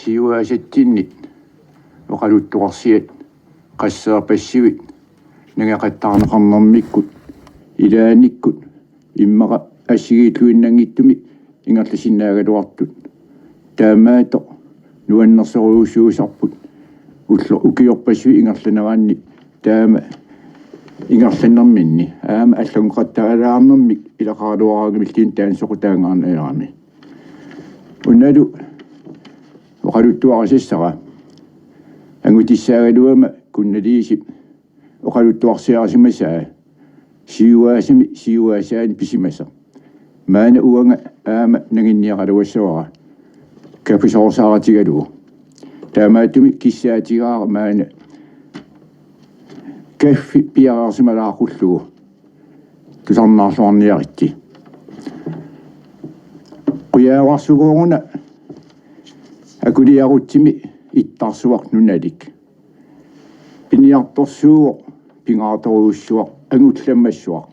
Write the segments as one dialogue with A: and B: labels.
A: siuaasattinni oqaluttuqarsiat qassaapassivit nangaqattaarneqarnermikkut ilaaниkkut иммаqa ассигиитлуиннангиттуми ингерласиннаагалуартут таамаато нуаннерсоруусуусарпут улло укиорпассуи ингерланараанни таама ингерланнэрминни аама аллангоқаттаалаарнэрмик илақаралуараагамиллиин таансоқутаангаарнаерами уналу оқалуттуарасассара ангутиссаагалуама кунналиисип оқалуттуарсиарасимасаа сиуаасаани писимаса маана уанга аама нагинниақалуассуара каписоорсааратигалугу таамаатуми киссаатигаара маана каффи пиараарсималаақуллугу тусарнаарлуарниаритти қуяаварсугооруна акулиарутсими иттарсуақ нуналик пиниарторсууо пингааторуussуақ ангулламмассуақ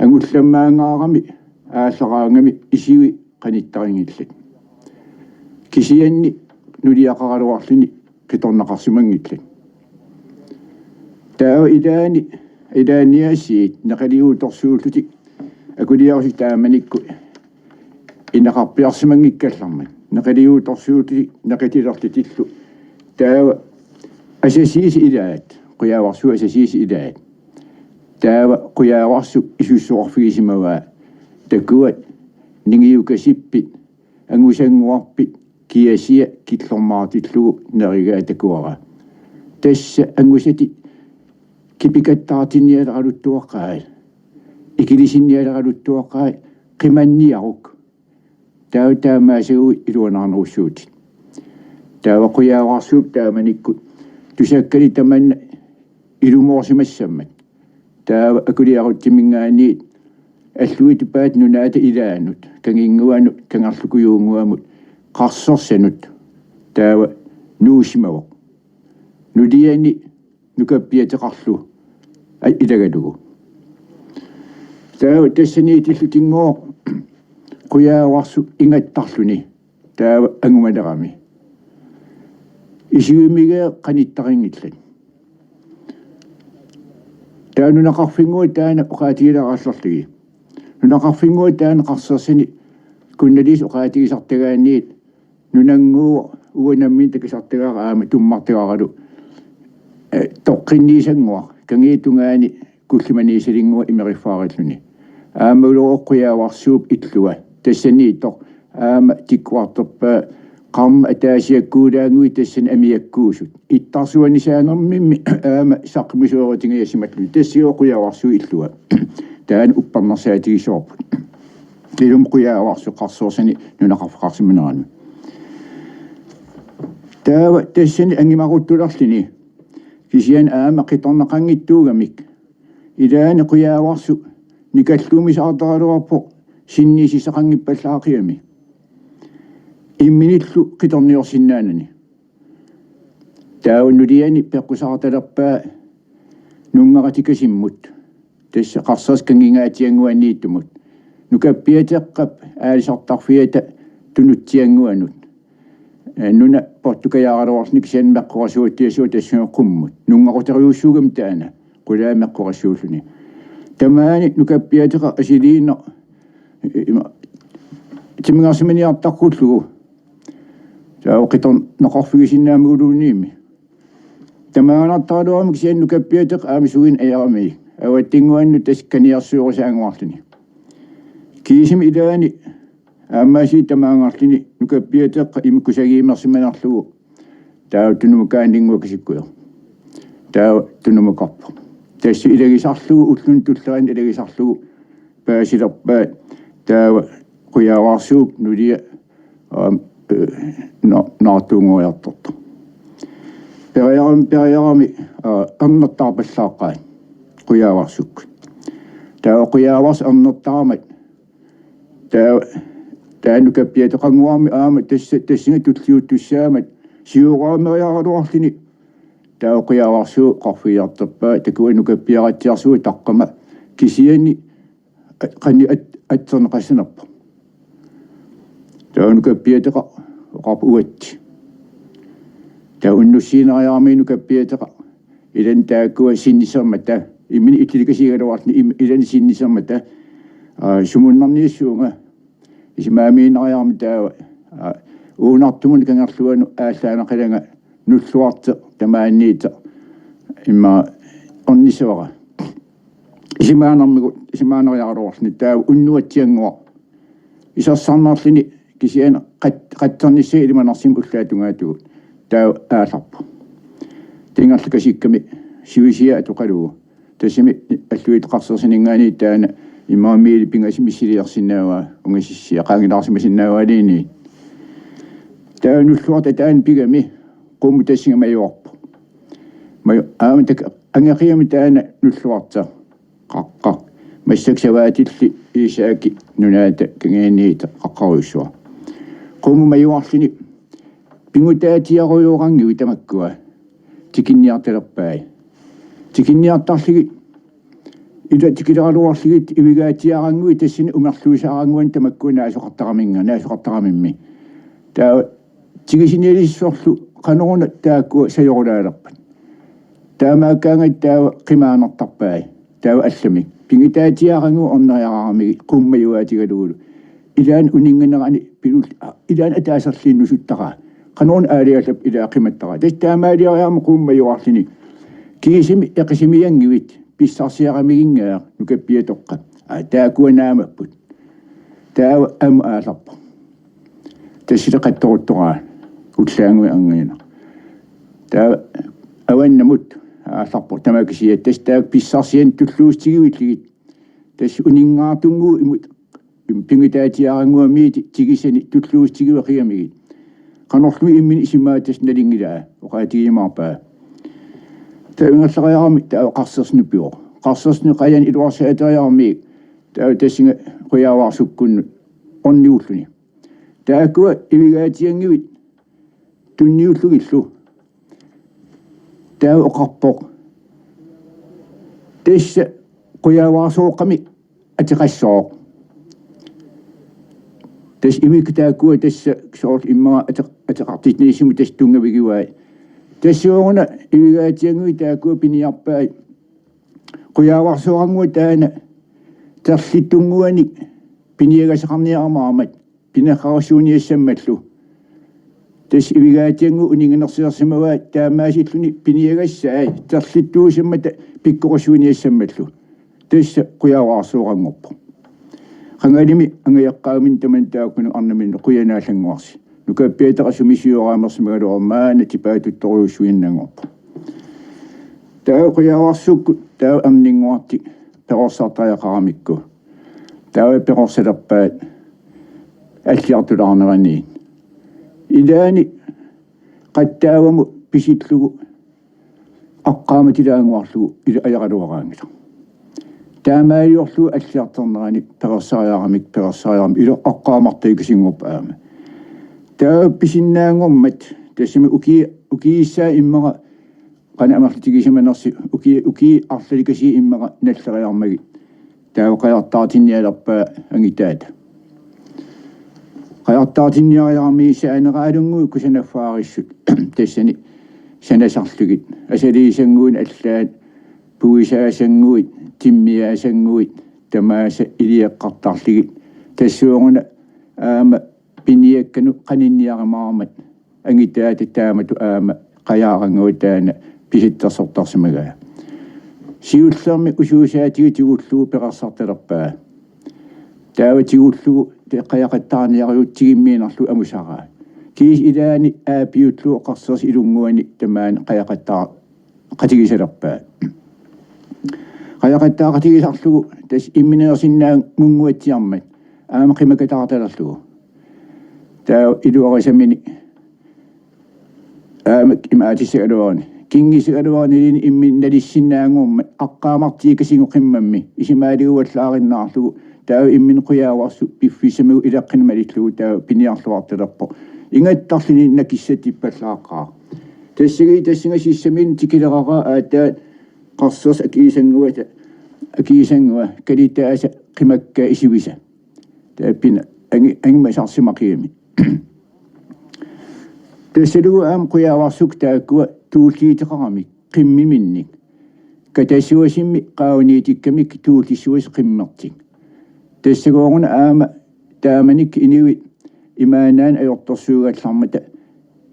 A: ангулламмаангаарами ааллераангами исиуи qaниттарингиллат кисианни нулиақаралуарлини қиторнақарсимангиллат таа илааниасиит нақалиууторсууллутик акулиарусик тааманикку инақарпиарсимангиккаллармат нақалиууторсууллутик нақатилерлутиллу таа асасиис илаат қуяаварсу асасиис илаат таава қуяаварсу исуссуарфигисимаваа такуат нингиукасиппит ангусангуарпит киасия киллормаатиллугу неригаа такуара тасса ангусати кипикаттаартиниалералуттуаққаа икилисинниалералуттуаққаа қиманниарук таамаасагуи илуанаарнеруссуут таава қуяаварсууп тааманиккут тусаккали таманна илумоорсимассаммат таава акулиаруттимингаани аллуитупаат нунаата илаанут кангингуанут кангарлукуюунгуамут қарсорсанут таава нуусимавоқ нулиани нукаппиатеқарлу илагалугу таава тассаниитиллутингоо қуяаварсу ингаттарлуни таава ангумалерами исиумиге qaниттарингиллат таанунақарфингуа таана оқаатигиларааллерлиги нунақарфингуа таана қарсерсини кунналис оқаатигисартагаанниит нунангуу уанаммин такисартагаара аама туммартагаралу тоққинниисангуа кангиитунгаани куллиманиисалингуа имериффаариллуни аама улооққуяаварсууп иллуа тассаниитоқ аама тиккуартерпаа qam ataasiakkuulaangui tassan amiakkuusut ittaarsuanisaanermimmi aama saqmisuorutigiasimatlu tassiuquyavarsu illua taan upparnersaatigisoorput ilum quyavarsu qarsorsani nunaqarfaqarsiminaanu taava tassani angimaruttulerlini kisian aama qitornaqangittuugamik ilaani quyavarsu nikalluumisaartaraluarpo sinniisisaqangippallaaqiami имминиллу қиторниорсиннаанани тауннулиани пеққусаарталерпаа нунгератикасиммут тасса қарсаас кангингаатиангуаннииттумут нукаппиатеққап аалисартарфиата тунутсиангуанут нуна портукаяаралуарсник сиан меққорасуаттиасуа тассуоққуммут нунгерутериуссуугам таана қулаа меққорасуулуни тамаани нукаппиатеқа асилиинно тимингаарсиманиартаққуллугу таоқитон нақарфигисиннаамгулуунниими тамаанартаалуамик сианну каппиатеқ аамисугин аярами аваттингуанну тасканиарсуорисаангуарлуни киисим илаани аамааси тамаангарлуни нукаппиатеқ имиккусагиимерсиманарлугу таа тунумукаандингуа кисиккуя таа тунумукарпо тасси илагисарлугу уллун туллеран илагисарлугу паасилерпаат таа қуяаварсууп нулия наатунгуйарторту периарами аннертарпаллааққаа қуяаварсук таа қуяаварс аннертарамат таанукаппиатеқангуарми аама тассинга туллиуттуссаамат сиураамериаралуарлини таа қуяаварсуу қарфиартарпаа такуанукаппиаратсиарсуи таққама кисиани қани атсернеқассанерпа таанукаппиатеқа وقاب أوت تاو إنه سينا يا مينو كبيتك إذا أنت كوا سيني سمته إمن إتلك سيرة واتني إذا سيني سمته شمونا نيسونا إسمع مينا يا متاو ونطمن كان يرسلون أسانا خلنا نسوات تمانيت إما النسوة إسمعنا يا روح نتاو إنه تينوا إذا صنعت لي كسينا قد تنسي لما نصيم أسلاتنا تاو أصاب تينغ لكسي كمي شويشيا تقلو تسمي أسلويت قصص نغاني تانا إما ميل بينغاش ميسيريا سناوا ونغاشي قاقي ناس مسناوا ليني تاو نسوات تان بيغمي قوم تسينغ ما يوب ما أمتك أنا قيم تانا نسوات قاقا ما استكسواتي إيشاكي نونات كنينيت قاقاوشوا قوم ما يوحسني بينغو تاتي يغيو غانجي ويتمكوا تكيني أتلقاي تكيني أتلقاي إذا تكيني أتلقاي إبقاتي أغانجو يتسيني ومحسوس أغانجو انتمكوا ناسو قطع مني تاو تكيني ليسوحسو قانون تاكو سيغولا ربن تاو ما كان تاو قمان الطباي تاو أسلمي بينغو تاتي أغانجو أنا يا عامي قوم ما يواتي قدولو إذا أنينا غاني بيقول إذا أتأسر لي نشوت تغا قانون آلية إلى قيمة تغا تستعمالي يا مقوم ما يوحسني كيسمي يقسمي ينجويت بيستاسيغا ميغنغا نكبيه توقع تاكو نام بود تاو أم آلب تسرق التوتوغا وتسانوي أنغينا تاو أوان نموت آلب تماكسية تستاك بيستاسيين تتلوس تيويت ليت تس أنينغا تنغو إموت بينغتاتي أغنغو ميت تيجيسني تتلوس تيجي وخيامي قنوحلو إمين إسماتس ندينغدا وقاتي مابا تاو نصغيامي تاو قصص نبيو قصص نقايان إدواسة يامي تاو تسنغ قيا واسكون أنيوثني تاكو إبغاتي ينغويت تنيوثلو إسلو تاو قبق تس قيا واسوقمي أتغسوق تس إبيك تاكو تس شعور إما أتقعطيتني سمو تس تونغ بيجواي تس يوغنا إبغاتي ينغويت تاكو بني أباي قيا واسوقمو تانا ترسي تونغواني بني غسقمني أمامت بنا خاوشوني يسمتلو تس إبغاتي ينغو أنيغ نصير سموات تاماشي تلوني بني غساي ترسي تو سمت بيكوشوني يسمتلو تس قيا واسوقمو خنادمي أنا يقع من تمن تاكل أنا من قيانا سنواس نكبيت رسميسيو رامس مغادو ما نتبات التروش وينغوب تاو قيا واسوك تاو أمنين واتي بروساتا يقاميكو تاو بروسلبات أشياء العنوانين إذاني قد تاوم بشيتلو أقامت الأنوارلو إذا أيغادو غانجو تاما يوحلو أشياء تنراني برسايامك برسايام إذا أقامت تيكسينغوب آم تاو بشينا غمت تسمي أكي سا إما قانا أمخل تيكسيما نصي أكي أصل كسي إما نسر يامي تاو قياطاتين يلبا أنجتاد قياطاتين يامي سأنا غادنغو كسنا فارسل تسني سنة سنسلقين أسدي سنغون أسلان بويسا سنغوين تيميا سنغوين تماسا إليا قطعتين تسوغنا بنيا كانوا قنينيا غمامت أنجتاد تامت قياغا غوتانا بيشتا سلطة سمغايا سيول سامي أشوشاتي تيولو براسات ربا تاو تيولو قياغا تاني يغيو تيمين أصلو أمساغا كيس إذاني آبيوتلو قصص إلونغواني تمان قياغا تا قتيس ربا قياغا تا قتيس أصلو تس إمنا سنة مونغوات يامت قيمة تاغتا أصلو تاو إدو أغسميني إماتي سيرواني كينجي سيرواني لين إمين ندي سنة غوم أقامتي كسينو قممي إسماري وطلاغي ناصلو تاو إمين قيا واسو بفي سمو إذا قنماليتلو تاو بنياصلو عطربو إنغا تاصلي نكيستي بساقا تسيغي سيسمين تكيلغاقا آتا قصص أكيسنغوا كاليتا أسا قمكا إسيويسا تابين أنغ ما شخصي مقيمي تسلو أم قيا وسوق تاكو تولتي تقامي قمي منك كتسوس قاونيتك كمك تولتي سوس قمتك تسلون أم تامنك إني إيمانان أيطسوغ الحمد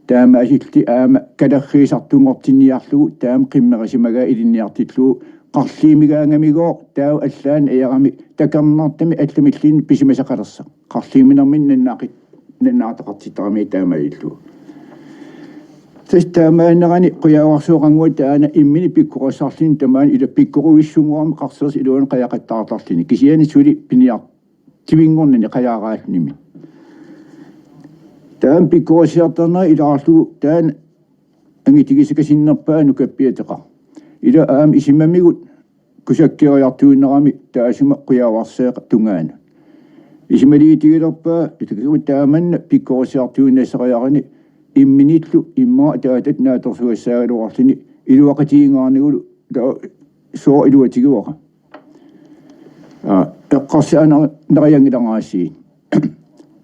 A: تام أجلتي أم كدخي سطو مرتني يحلو تام قمة غسمغا إذن يعطيتلو قرشي مغا نميغو تاو أسلان أيغامي تكرنطمي أتلمتلين بسمسا قرصة قرشي من ننعتقد سترامي تام أجلتلو تستامان غاني قيا وصوغان ودانا إمني بيكو صارتين تمان إذا بيكو ويشونغوام قرصوص إلوان قيا قد تعطرتين كسياني سوري بنيا تبينغون نني قيا غاتنمي تام بيكو سيطانا إذا عطلو تان أني تيجيس كسين نبانو كبيتقا إذا أم إسمى ميقود كسكير يعطيون نغامي تاسم قيا وصيق تنغان إسمى لي تيجي ربا إتكريو تامن بيكو سيطاون نسغيرني إمنيتلو إما تاتتنا ترسو السائل وغسني إلو وقتي غاني يقولو سوء إلو وتيجي وغا قاسي أنا نغيان دغاسي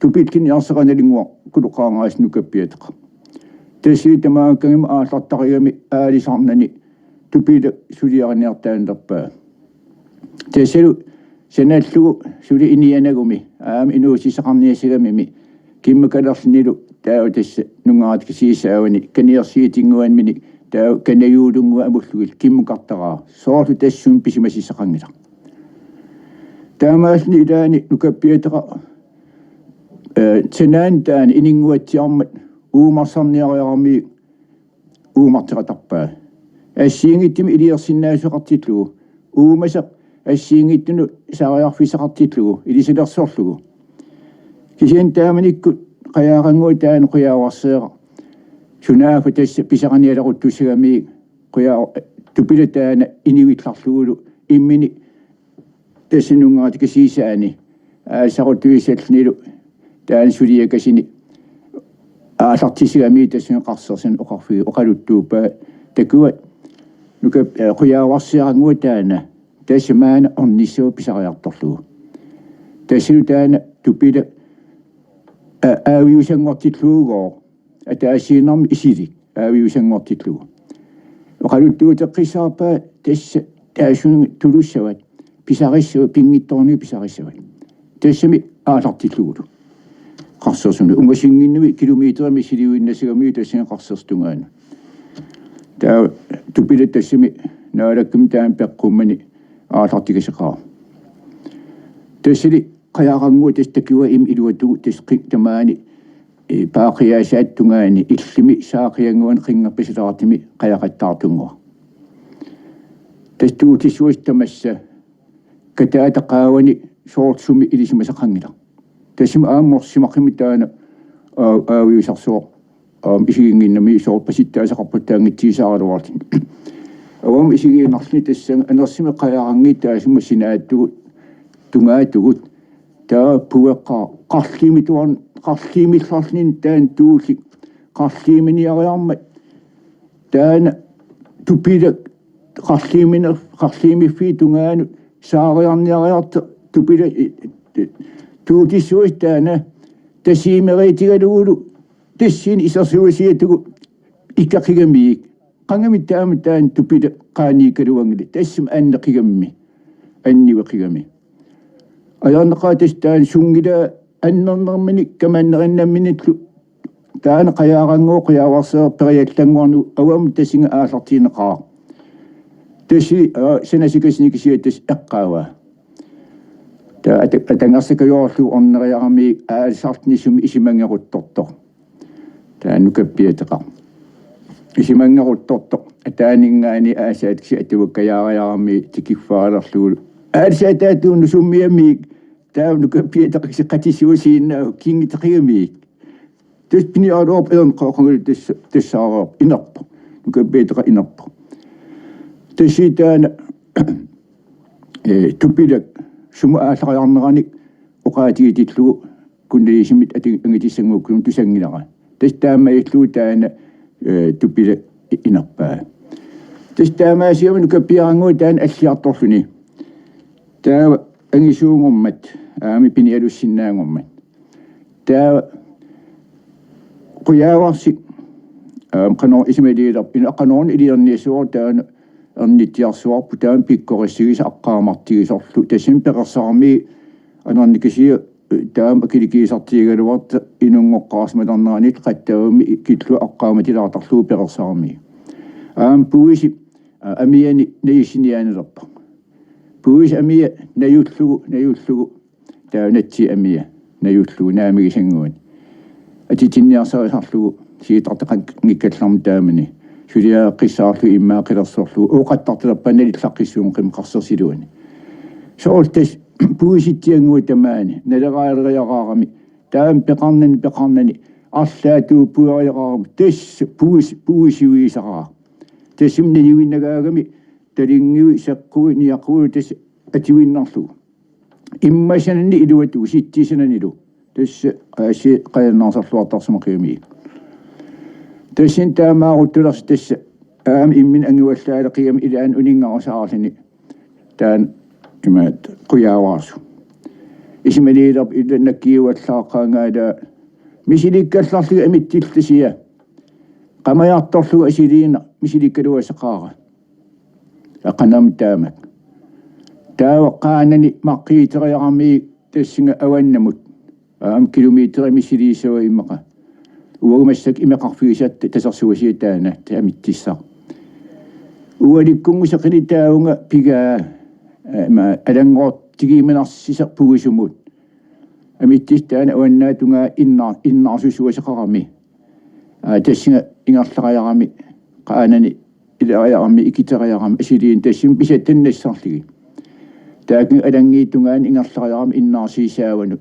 A: تبيتكين يصغن لنغوا كل قاعس نكبيتق تسي تما كم أطلقيمي آلي صامنني تبيد سوريا نيرتان دبا تسلو سنتلو سوري إني أنا قومي إنو سيسقني سيرمي كم كدرسنيلو تاو تس نغات كسيساوني كنيرسيتينغوان مني تاو كنيودونغو أبوثويل كم قطعا صوت تسون بسما سيسقني تاماسني داني نكبيتق تنان تان إنينغوات يامت ومصني غيرمي ومطرطبا السيني تم إلي سنة سقطتلو ومسق السيني تنو ساغير في سقطتلو إلي سدر صرفلو كيسين تامني قياغنغو تان قيا وصير شنا فتس بسغني لغو تسغمي قيا تبيل تان إني ويتلخلولو إمني تسنونغات كسيساني ساغو يسلنيلو تان سوريا كسيني أصلتي تسين قصصين أخفي أقل التوبة تكوى نكب قيا وصير نوتانا تسمان النساء بسغير طفلو تسير تانا تبيد آويوشن وطيتلو أتأسينام إسيدي آويوشن وطيتلو أقل التوبة تقصابا تأسون تلوسوات بسغير بينيطوني بسغير تسمي أصلتي قصصون ومشينين كيلومتر مشيليو النسيرمي تسين قصص تونغان تا تبيل تسمي ناركم تام بقومني أعطيك شقا تسلي قياغمو تستكيوا إم إلوتو تسقي تماني باقي أشاد تونغاني إسلمي ساقيانغوان خينا بسراتمي قياغ التعطنغو تستو تسوش تمسا كتاتا قاواني شورت سمي إليس مسقنغلا تسمى مرسمة قيمتانا ويسرسو إشيغين نمي شور بسيطة سقبتان التيسار الوارتين أوام إشيغين نرسمي تسمى نرسمي قياراني تسمى سناتو تنغاتو تا بوقا قصيمي صاصنين تان توسي قصيمي يغيام تان تبيدك قصيمي في تنغان ساغيان يغيات تبيدك توتي سويت تانا تسيمي غيتي غدولو تسين إسا سوسيتو إكا قيميك قنمي تان تبيد قاني كروانجلي تسم أن قيمي أني وقيمي أيان قاتستان شنجدا أن نرمني كمان نغنى منتلو تان قياغنغو قيا وصر بريكتنغوانو أوام تسين آسرتين قا تسي سنسيكسنيك سيتس أقاوا أتنغسك يورثو أن ريامي أسرتني سم إسمانغو التوتو تانو كبيتقا إسمانغو التوتو تانينغاني أساد كسيتو كياغيامي تكفار رسول أرساتاتو نسمي ميك تانو كبيتقا سقاتي سوسين كينغ تقيميك تسبني أروب إذن قاقنغل تسارب إنب نكبيتقا إنب تسيتان تبيلك سمو آثار يعنغاني وقاتي تتلو كنا يسمت أتي سنغو كنو تسنغنغا تستاما يتلو تانا تبيلك إنبا تستاما سيوم نكبيرانغو تان أسيا طرفني تا أنيسو غمت آمي بنيالو السنان غمت تا قياواسي Qanor ismaliilap ina qanoon iliarniisuor taan ernittiarsuarpu taan pikkorissigis aqqaamartigisorlu tasim peqersaarmi anernikisia taam akilikiisartiigaluart inungoqqaasmatarnaanit qattaumi killu aqqaamatilaartarluu peqersaarmi puisi amiani naisinianerpa puisi amia nayullugu taanatsi amia nayullugu naamigisanguun atitinniarsarisarlugu siitartaqan ngikkallarm taamani sulia qissaarlu immaaqillersorlu uqattartilappanalillaqissuun qimqarsersiluani soortas puisittianguu tamaani naleraariaqaarami taam peqarnani арлаатуу пуариақарам тасс puisiuisaqaa тассимни юиннагаагами талингиу сеққуи ниаққуи тасс ативиннарлу иммасанни илуату ситтисананилу тасс аси қаяннаасарлуартарсумақиуми тассин таамаагуттулерс тасс аам иммин ангуаллаалеқигам илаан унингаарсаарлини таан имаат қуяаваарсу исмалиилерп иланнаккиуаллааққаангаала мисиликкалларлуги амиттиллисия qamajartorlugu asiliina misilikkaluasaqaara aqanam taamak taawaqaanani maqqiiteriarami tassinga awannamut kilometeri misiliisua immaqa uagumassak imeqarfigisat tasarsuasiataana taamittissaa ualikkungu saqilitaunga pigaa ma alangoortigiiminarsiser pugisumut amittistaana awannaatunga innaarsusuasaqarami tassinga ingarlaqajarami qaanani ilajarami ikiteriarami asiliin tassim pisattannassarligi taakin alangiitungaan ingarlaqajarami innaarsiisaavanu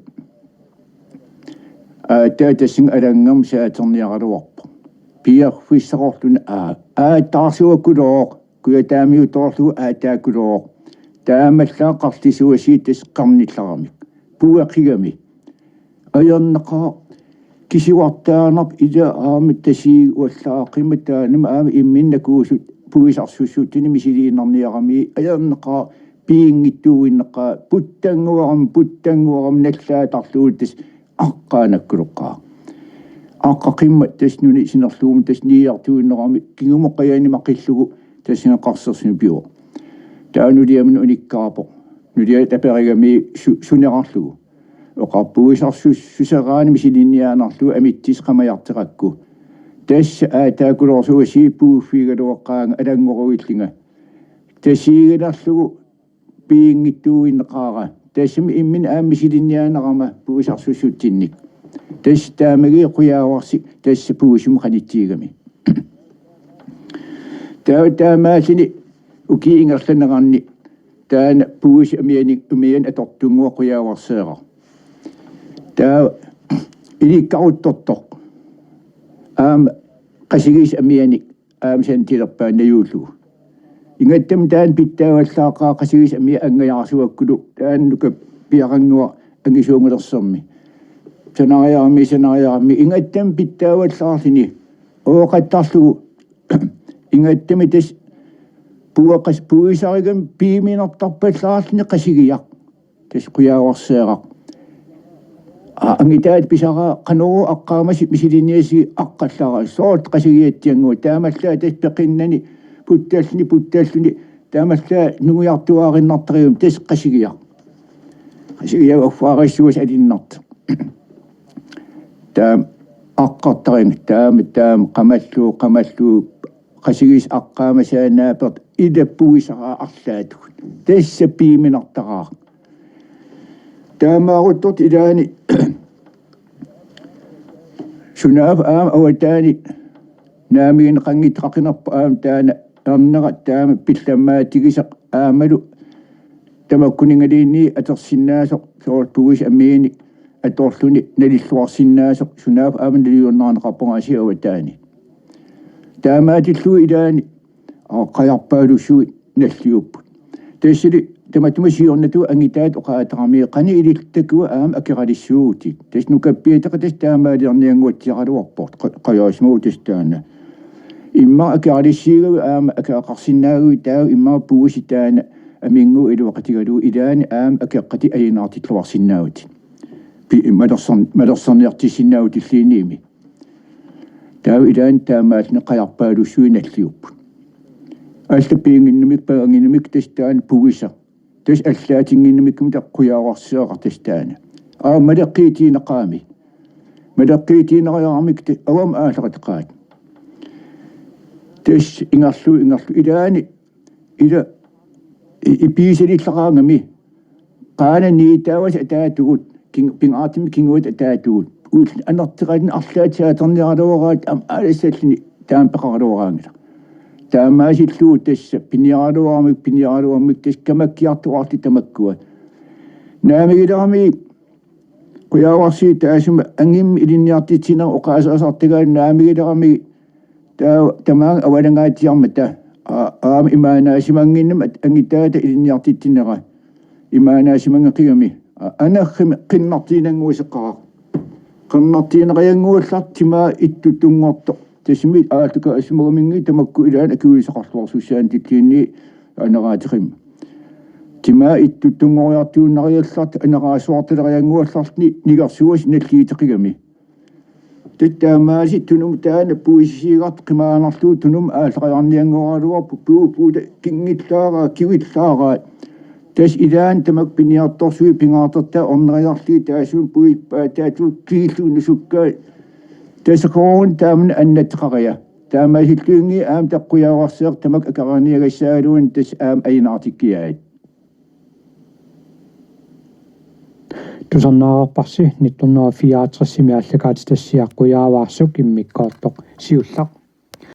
A: tassin alangam saaterniaraluarpa piarfissaqorluna taarsuakkulooq kuyataamiutorlugu taakkulooq taamallaa qarlisuasiit tas qarnillaramik puaqigami ayannaqa kisiwartaanap ila aamittasii wallaaqimataanima aami imminnakuusut puisarsussuuttini misiliinarniarami ayannaqa piingittuuinneqa puttanguaram nallaatarluut tas aqqaanakkuloqqaa aqqaqimma tasnuni sinerluum tas niiartuinnerami kingumoqqayaani maqillugu tassina qarsersinu piu taanuliamnu unikkaarpo nulia taperigami sunerarlugu oqarpuisarsussuseraani misilinniaanarlu amittis qamajarteqakku tassa aataakulorsuasi puuffigaluoqqaanga alangoruillinga tassiigilarlugu piingittuuinneqaara tassimi immin aamisilinniaanarama puisarsussuttinnik tass taamagi quyawarsi tassa puusum qanittiigami taamaallini ukiingerlanerarni taana puusi umian atortungua quyawarseera taa ilikkaruttortoq aam qasigis amiani aam santilerpaannayuullugu ingattam taan pittaavallaaqaa qasigis amia angajaarsuakkulu taannuka piaqangua angisuungulersermi sanariarmi ingattam pittaavallaarlini ooqattarlugu ingattami tas puaqas puisarigam piiminertarpallaarlini qasigiaq tas quyawarseeraq angitaat pisara qanoru aqqaamasi misilinniasi aqqallara soort qasigiattianguu taamallaa tas peqinnani puttalluni taamallaa nungujartuaarinnartarium tas qasigiaq uffaarисsuus alinnart taam aqqartaring taam qamallu qasigis aqqaamasaanaapert ilappuisara arlaatug tassa piiminartaraa taamaaruttot ilaani sunaaf aam awataani naamigin qangitraqinarpa aam taana arnera taama pillamaatigisa aamalu tamakkuningaliinni atersinnaasoq soorpugis amiini atorluni nalilluarsinnaasoq sunaaf aam naliunnaaneqarpungaasi awataani taamaatillu ilaani qajarpaalussui nalliupput tassili tamattumasiornatu angitaat oqaatarami qani ilittakua aam akiralissuuti tas nukappiataqa tas taamaaliarnianguatsiaqaluarport qayaasmuu tas taana imma akiralissiigalu aam akaaqarsinnaagu taa imma puusi taana amingu iluaqatigalu ilaani aam akiqqati ayinaartilluarsinnaaguti malerserniartissinnaagutilliiniimi таа илаан таамаална қаярпаалуссуиналлиуп ааллапиингиннумик паагингинумик тастаан пугиса тас аллаатингиннумиккум таққуяаварсиақар тастаана малеккиитинеқаами малеққиитинериармик авам аалеқатеқаат тас ингарлу илаани ила иписилиллераангами qaana niitaawас атаатугут пингаатими кингуут атаатугут уул анертеқалин арлаатиатерниаралуараат алассаллини таампеқаралуараангила таамаасиллуу тасса пиниаралуармик тас камаккиартуарти тамаккуа наамигилерами қуяаварси таасума ангимми илинниартитсина оқаасаасартигаан наамигилерами таа тамаан авалангаатиармата аам имаанаасимангиннам ангитаата илинниартитсинера имаанаасимангақигами анаххим қиннартиинангуисеққара қиннартиинериангууллар тимаа иттутунгорто тасми аатука асмагаминги тамакку илаан акуисеқарлуарсуссаан титтиинни анераатиқим тимаа иттутунгориартууннариалларт анераасуартилериангууллартни нигерсуас наллиитеқигами таттаамааси тунум таана пуисисиигарт қимаанерлуу тунум аалериарниангуаралуар пуупуута кингиллаара кивиллаара тас илаан тамак пиниарторсуи пингаартарта орнериарли таасуун пуиппаа таату кииллуунусуккаа тасакорун таамна аннаттеқария таамаасиллуинги аам таққуяаварсеэр тамак акараниагассаагалуун тас аам аинаартиккиаат
B: тусарнаарпарси 1964 аллагаат тассиаққуяаваарсук иммиккаартоқ сиуллақ